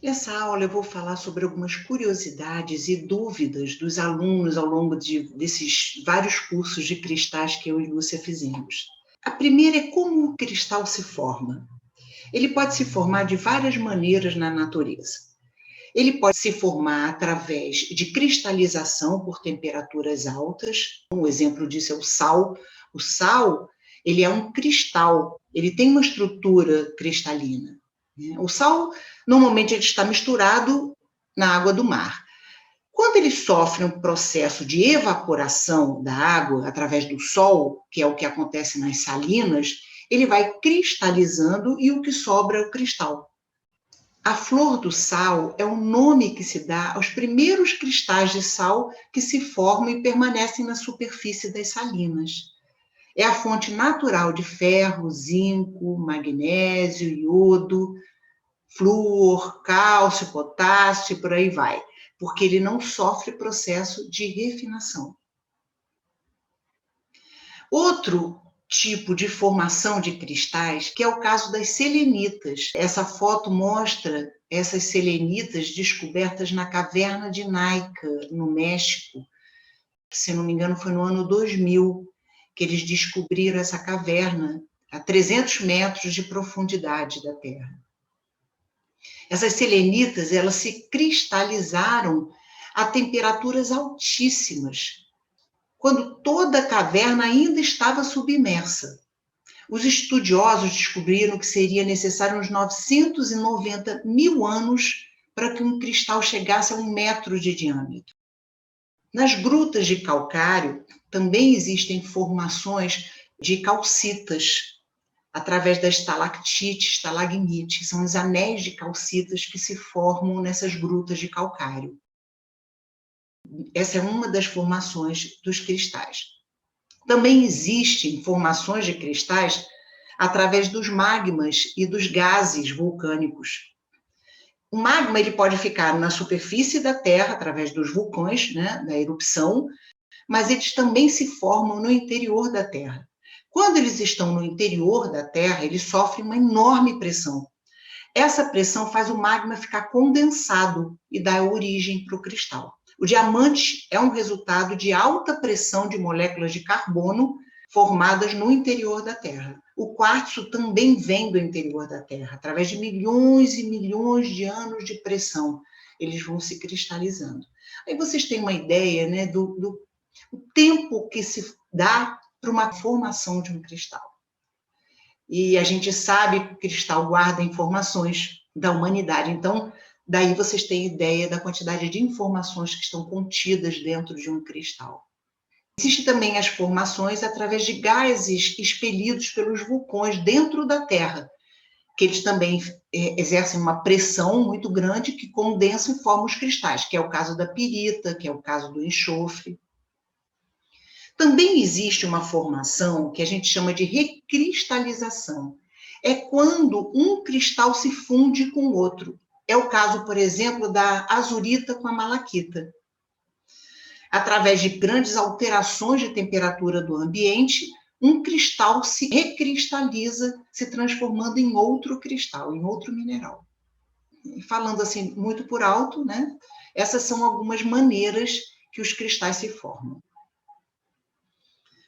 Nessa aula eu vou falar sobre algumas curiosidades e dúvidas dos alunos ao longo desses vários cursos de cristais que eu e Lúcia fizemos. A primeira é como o cristal se forma. Ele pode se formar de várias maneiras na natureza. Ele pode se formar através de cristalização por temperaturas altas. Um exemplo disso é o sal. O sal, ele é um cristal, ele tem uma estrutura cristalina. O sal, normalmente, ele está misturado na água do mar. Quando ele sofre um processo de evaporação da água através do sol, que é o que acontece nas salinas, ele vai cristalizando e o que sobra é o cristal. A flor do sal é o nome que se dá aos primeiros cristais de sal que se formam e permanecem na superfície das salinas. É a fonte natural de ferro, zinco, magnésio, iodo, flúor, cálcio, potássio, por aí vai, porque ele não sofre processo de refinação. Outro tipo de formação de cristais, que é o caso das selenitas. Essa foto mostra essas selenitas descobertas na caverna de Naica, no México. Se não me engano, foi no ano 2000 que eles descobriram essa caverna a 300 metros de profundidade da Terra. Essas selenitas, elas se cristalizaram a temperaturas altíssimas, quando toda a caverna ainda estava submersa. Os estudiosos descobriram que seria necessário uns 990 mil anos para que um cristal chegasse a 1 metro de diâmetro. Nas grutas de calcário também existem formações de calcitas, através da estalactite, estalagmite, são os anéis de calcitas que se formam nessas grutas de calcário. Essa é uma das formações dos cristais. Também existem formações de cristais através dos magmas e dos gases vulcânicos. O magma ele pode ficar na superfície da Terra, através dos vulcões, né, da erupção, mas eles também se formam no interior da Terra. Quando eles estão no interior da Terra, eles sofrem uma enorme pressão. Essa pressão faz o magma ficar condensado e dá origem para o cristal. O diamante é um resultado de alta pressão de moléculas de carbono formadas no interior da Terra. O quartzo também vem do interior da Terra, através de milhões e milhões de anos de pressão. Eles vão se cristalizando. Aí vocês têm uma ideia, né, do tempo que se dá para uma formação de um cristal. E a gente sabe que o cristal guarda informações da humanidade. Então, daí vocês têm ideia da quantidade de informações que estão contidas dentro de um cristal. Existem também as formações através de gases expelidos pelos vulcões dentro da Terra, que eles também exercem uma pressão muito grande que condensam e formam os cristais, que é o caso da pirita, que é o caso do enxofre. Também existe uma formação que a gente chama de recristalização. É quando um cristal se funde com o outro. É o caso, por exemplo, da azurita com a malaquita. Através de grandes alterações de temperatura do ambiente, um cristal se recristaliza, se transformando em outro cristal, em outro mineral. E falando assim, muito por alto, né? Essas são algumas maneiras que os cristais se formam.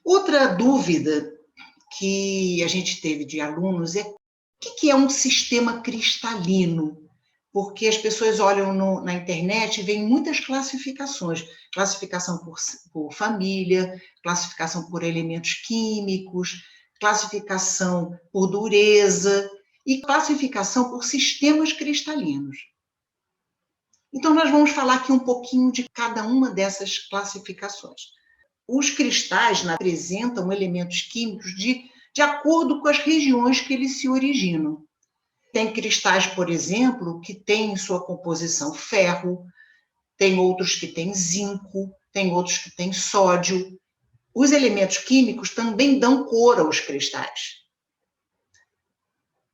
Outra dúvida que a gente teve de alunos é o que é um sistema cristalino? Porque as pessoas olham na internet e veem muitas classificações. Classificação por família, classificação por elementos químicos, classificação por dureza e classificação por sistemas cristalinos. Então, nós vamos falar aqui um pouquinho de cada uma dessas classificações. Os cristais apresentam elementos químicos de acordo com as regiões que eles se originam. Tem cristais, por exemplo, que têm em sua composição ferro, tem outros que têm zinco, tem outros que têm sódio. Os elementos químicos também dão cor aos cristais.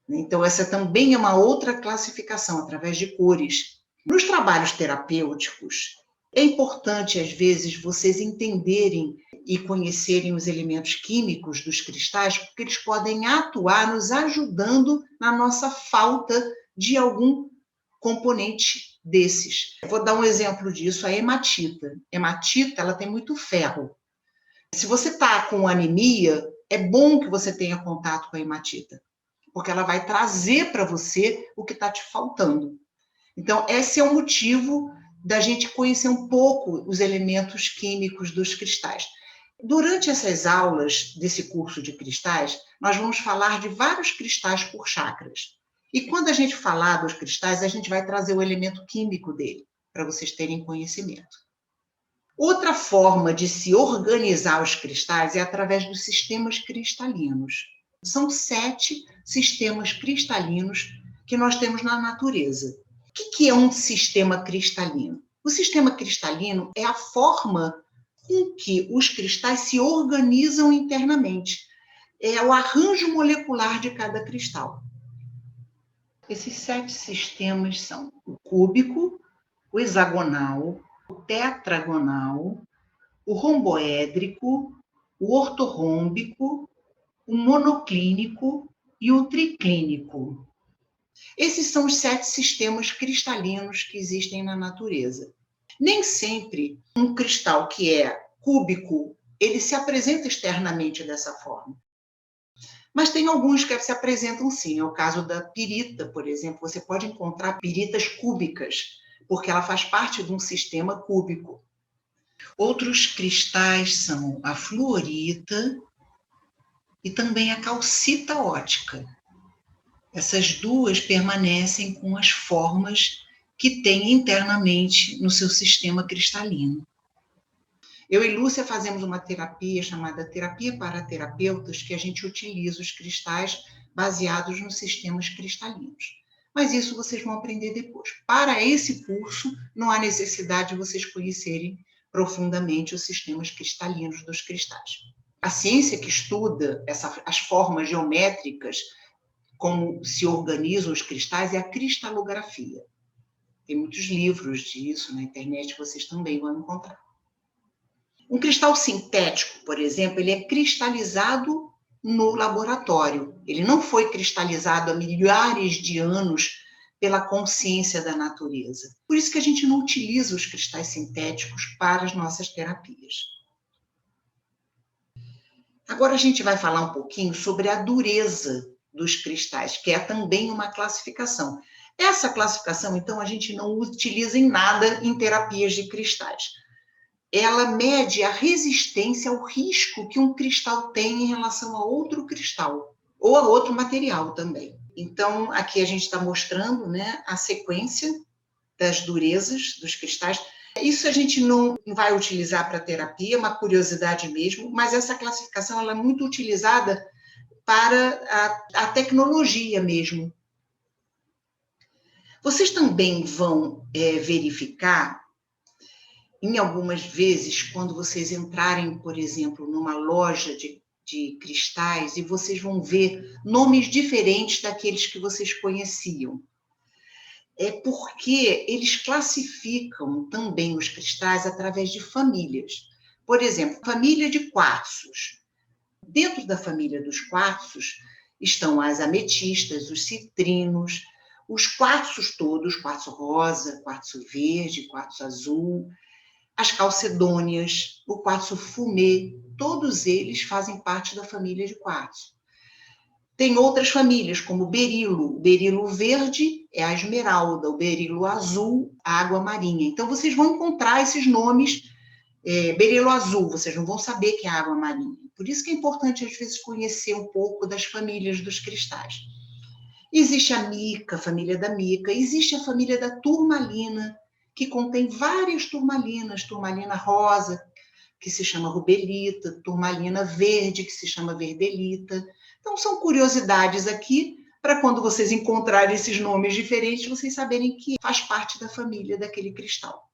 Então, essa também é uma outra classificação, através de cores. Nos trabalhos terapêuticos, é importante, às vezes, vocês entenderem e conhecerem os elementos químicos dos cristais, porque eles podem atuar nos ajudando na nossa falta de algum componente desses. Vou dar um exemplo disso, a hematita. Hematita, ela tem muito ferro. Se você está com anemia, é bom que você tenha contato com a hematita, porque ela vai trazer para você o que está te faltando. Então, esse é o motivo da gente conhecer um pouco os elementos químicos dos cristais. Durante essas aulas desse curso de cristais, nós vamos falar de vários cristais por chakras. E quando a gente falar dos cristais, a gente vai trazer o elemento químico dele, para vocês terem conhecimento. Outra forma de se organizar os cristais é através dos sistemas cristalinos. São 7 sistemas cristalinos que nós temos na natureza. O que é um sistema cristalino? O sistema cristalino é a forma com que os cristais se organizam internamente. É o arranjo molecular de cada cristal. Esses 7 sistemas são o cúbico, o hexagonal, o tetragonal, o romboédrico, o ortorrômbico, o monoclínico e o triclínico. Esses são os 7 sistemas cristalinos que existem na natureza. Nem sempre um cristal que é cúbico, ele se apresenta externamente dessa forma. Mas tem alguns que se apresentam sim. É o caso da pirita, por exemplo. Você pode encontrar piritas cúbicas, porque ela faz parte de um sistema cúbico. Outros cristais são a fluorita e também a calcita ótica. Essas duas permanecem com as formas que têm internamente no seu sistema cristalino. Eu e Lúcia fazemos uma terapia chamada terapia para terapeutas, que a gente utiliza os cristais baseados nos sistemas cristalinos. Mas isso vocês vão aprender depois. Para esse curso, não há necessidade de vocês conhecerem profundamente os sistemas cristalinos dos cristais. A ciência que estuda as formas geométricas, como se organizam os cristais, é a cristalografia. Tem muitos livros disso na internet, vocês também vão encontrar. Um cristal sintético, por exemplo, ele é cristalizado no laboratório. Ele não foi cristalizado há milhares de anos pela consciência da natureza. Por isso que a gente não utiliza os cristais sintéticos para as nossas terapias. Agora a gente vai falar um pouquinho sobre a dureza dos cristais, que é também uma classificação. Essa classificação, então, a gente não utiliza em nada em terapias de cristais. Ela mede a resistência ao risco que um cristal tem em relação a outro cristal, ou a outro material também. Então, aqui a gente está mostrando, né, a sequência das durezas dos cristais. Isso a gente não vai utilizar para terapia, é uma curiosidade mesmo, mas essa classificação ela é muito utilizada para a tecnologia mesmo. Vocês também vão verificar, em algumas vezes, quando vocês entrarem, por exemplo, numa loja de cristais, e vocês vão ver nomes diferentes daqueles que vocês conheciam. É porque eles classificam também os cristais através de famílias. Por exemplo, família de quartzos. Dentro da família dos quartzos estão as ametistas, os citrinos, os quartzos todos, quartzo rosa, quartzo verde, quartzo azul, as calcedônias, o quartzo fumê, todos eles fazem parte da família de quartzo. Tem outras famílias, como o berilo. O berilo verde é a esmeralda, o berilo azul, a água marinha. Então, vocês vão encontrar esses nomes, berilo azul, vocês não vão saber que é água marinha. Por isso que é importante, às vezes, conhecer um pouco das famílias dos cristais. Existe a mica, a família da mica. Existe a família da turmalina, que contém várias turmalinas. Turmalina rosa, que se chama rubelita, turmalina verde, que se chama verdelita. Então, são curiosidades aqui, para quando vocês encontrarem esses nomes diferentes, vocês saberem que faz parte da família daquele cristal.